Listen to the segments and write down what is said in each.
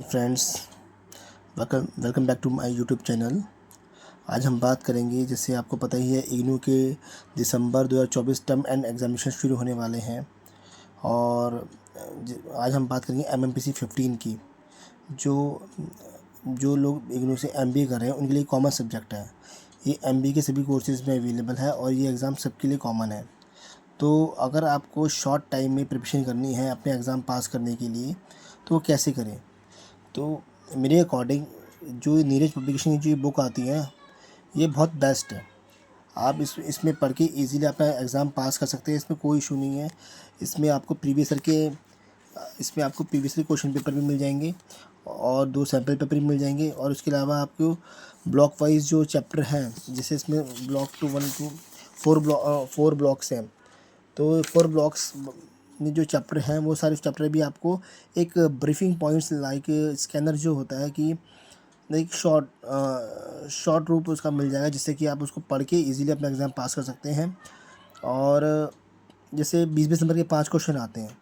Friends, welcome welcome back to my YouTube channel. आज हम बात करेंगे, जैसे आपको पता ही है, इग्नू के दिसंबर 2024 टर्म एंड एग्जामिनेशन शुरू होने वाले हैं। और आज हम बात करेंगे MMPC 15 की। जो जो लोग इग्नू से MBA कर रहे हैं उनके लिए कॉमन सब्जेक्ट है। ये MBA के सभी कोर्सेज़ में अवेलेबल है और ये एग्ज़ाम सबके लिए कॉमन है। तो अगर आपको शॉर्ट टाइम में प्रिपरेशन करनी है अपने एग्ज़ाम पास करने के लिए, तो वो कैसे करें? तो मेरे अकॉर्डिंग जो नीरज पब्लिकेशन की जो बुक आती है, ये बहुत बेस्ट है। आप इसमें पढ़ के ईज़िली अपना एग्ज़ाम पास कर सकते हैं। इसमें कोई इशू नहीं है। इसमें आपको प्रीवियस ईयर क्वेश्चन पेपर भी मिल जाएंगे और 2 सैम्पल पेपर भी मिल जाएंगे। और उसके अलावा आपको ब्लॉक वाइज जो चैप्टर हैं, जैसे इसमें ब्लॉक 2 1 2 4 ब्लॉक्स हैं। तो 4 ब्लॉक्स में जो चैप्टर हैं, वो सारे चैप्टर भी आपको एक ब्रीफिंग पॉइंट्स लाइक स्कैनर जो होता है कि एक शॉर्ट रूप उसका मिल जाएगा, जिससे कि आप उसको पढ़ के इजीली अपना एग्ज़ाम पास कर सकते हैं। और जैसे 20-20 नंबर के 5 क्वेश्चन आते हैं,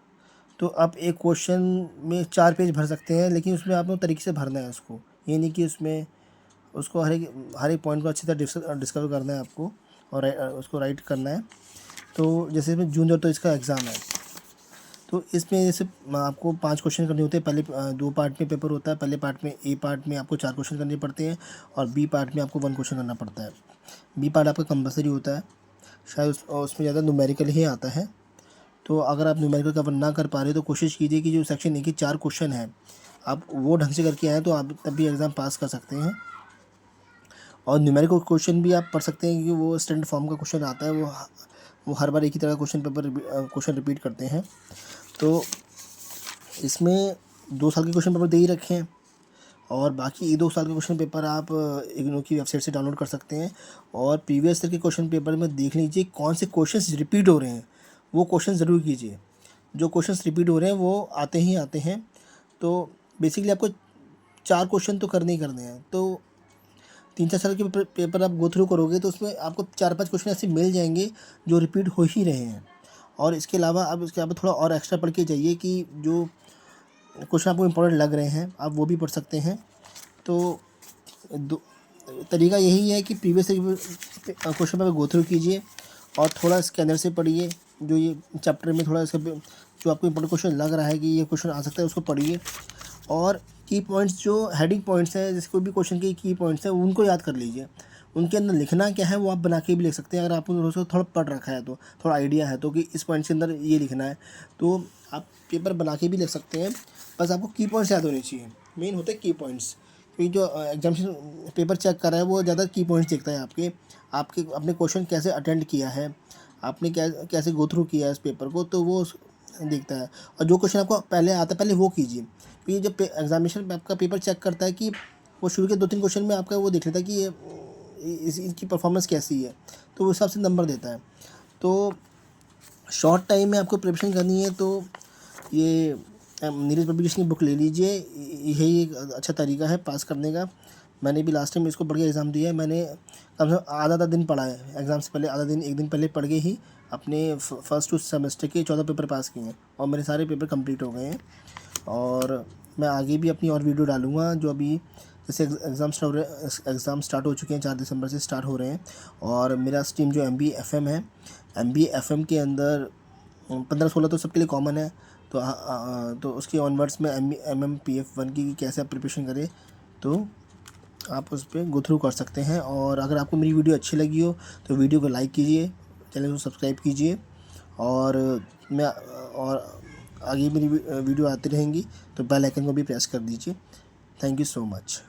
तो आप एक क्वेश्चन में 4 पेज भर सकते हैं, लेकिन उसमें आपको तरीके से भरना है उसको। ये नहीं कि उसमें उसको हर एक पॉइंट को अच्छी तरह डिस्कवर करना है आपको और उसको राइट करना है। तो जैसे इसमें जून तो इसका एग्ज़ाम है, तो इसमें जैसे आपको 5 क्वेश्चन करने होते हैं। पहले 2 पार्ट में पेपर होता है। पहले पार्ट में ए पार्ट में आपको 4 क्वेश्चन करने पड़ते हैं और बी पार्ट में आपको 1 क्वेश्चन करना पड़ता है। बी पार्ट आपका कंपलसरी होता है, शायद उसमें ज़्यादा न्यूमेरिकल ही आता है। तो अगर आप न्यूमेरिकल कवर ना कर पा रहे तो कोशिश कीजिए कि जो सेक्शन ए के 4 क्वेश्चन हैं, आप वो ढंग से करके आएँ, तो आप तब भी एग्ज़ाम पास कर सकते हैं। और न्यूमेरिकल क्वेश्चन भी आप पढ़ सकते हैं, क्योंकि वो स्टैंडर्ड फॉर्म का क्वेश्चन आता है। वो हर बार एक ही तरह का क्वेश्चन रिपीट करते हैं। तो इसमें 2 साल के क्वेश्चन पेपर दे ही रखे हैं और बाकी 2 साल के क्वेश्चन पेपर आप इग्नू की वेबसाइट से डाउनलोड कर सकते हैं। और प्रीवियस ईयर के क्वेश्चन पेपर में देख लीजिए कौन से क्वेश्चंस रिपीट हो रहे हैं, वो क्वेश्चन ज़रूर कीजिए। जो क्वेश्चंस रिपीट हो रहे हैं वो आते ही आते हैं। तो बेसिकली आपको 4 क्वेश्चन तो करने ही करने हैं। तो 3-4 साल के पेपर आप गो थ्रू करोगे तो उसमें आपको 4-5 क्वेश्चन ऐसे मिल जाएंगे जो रिपीट हो ही रहे हैं। और इसके अलावा आप इसके अलावा थोड़ा और एक्स्ट्रा पढ़ के जाइए कि जो क्वेश्चन आपको इम्पोर्टेंट लग रहे हैं, आप वो भी पढ़ सकते हैं। तो दो तरीका यही है कि previous question paper go through कीजिए और थोड़ा स्कैनर से पढ़िए। जो ये चैप्टर में थोड़ा इसका जो आपको इम्पोर्टेंट क्वेश्चन लग रहा है कि ये क्वेश्चन आ सकता है, उसको पढ़िए। और की पॉइंट्स, जो हेडिंग पॉइंट्स हैं, जैसे कोई भी क्वेश्चन के की पॉइंट्स हैं, उनको याद कर लीजिए। उनके अंदर लिखना क्या है वो आप बना के भी लिख सकते हैं, अगर आपने उसको थोड़ा पढ़ रखा है, तो थोड़ा आइडिया है तो कि इस पॉइंट के अंदर ये लिखना है, तो आप पेपर बना के भी लिख सकते हैं। बस आपको की पॉइंट्स याद होने चाहिए। मेन होते हैं की पॉइंट्स, क्योंकि जो एग्जामिनेशन पेपर चेक कर रहा है वो ज़्यादा की पॉइंट्स देखता है आपके अपने क्वेश्चन कैसे अटेंड किया है, आपने कैसे गो थ्रू किया है इस पेपर को, तो वो देखता है। और जो क्वेश्चन आपको पहले आता है पहले वो कीजिए, क्योंकि जब एग्जामिनेशन आपका पेपर चेक करता है कि वो शुरू के 2-3 क्वेश्चन में आपका वो देख लेता है कि ये इनकी परफॉर्मेंस कैसी है, तो उस हिसाब से नंबर देता है। तो शॉर्ट टाइम में आपको प्रिपरेशन करनी है तो ये नीरज पब्लिकेशन की बुक ले लीजिए। यही एक अच्छा तरीका है पास करने का। मैंने भी लास्ट टाइम इसको पढ़ के एग्ज़ाम दिया है। मैंने कम से कम आधा दिन पढ़ा है एग्ज़ाम से पहले, आधा दिन, एक दिन पहले पढ़ के ही अपने फर्स्ट 2 सेमेस्टर के 14 पेपर पास किए हैं और मेरे सारे पेपर कंप्लीट हो गए हैं। और मैं आगे भी अपनी और वीडियो डालूँगा। जो अभी जैसे एग्ज़ाम स्टार्ट हो चुके हैं, 4 दिसंबर से स्टार्ट हो रहे हैं। और मेरा स्ट्रीम जो MBA FM है, MBA FM के अंदर 15-16 तो सबके लिए कॉमन है। तो उसके ऑनवर्ड्स में MMPF 1 की कैसे आप प्रिपरेशन करें, तो आप उस पर गो थ्रू कर सकते हैं। और अगर आपको मेरी वीडियो अच्छी लगी हो तो वीडियो को लाइक कीजिए, चैनल को सब्सक्राइब कीजिए। और आगे मेरी वीडियो आती रहेंगी, तो बेल आइकन को भी प्रेस कर दीजिए। Thank you so much.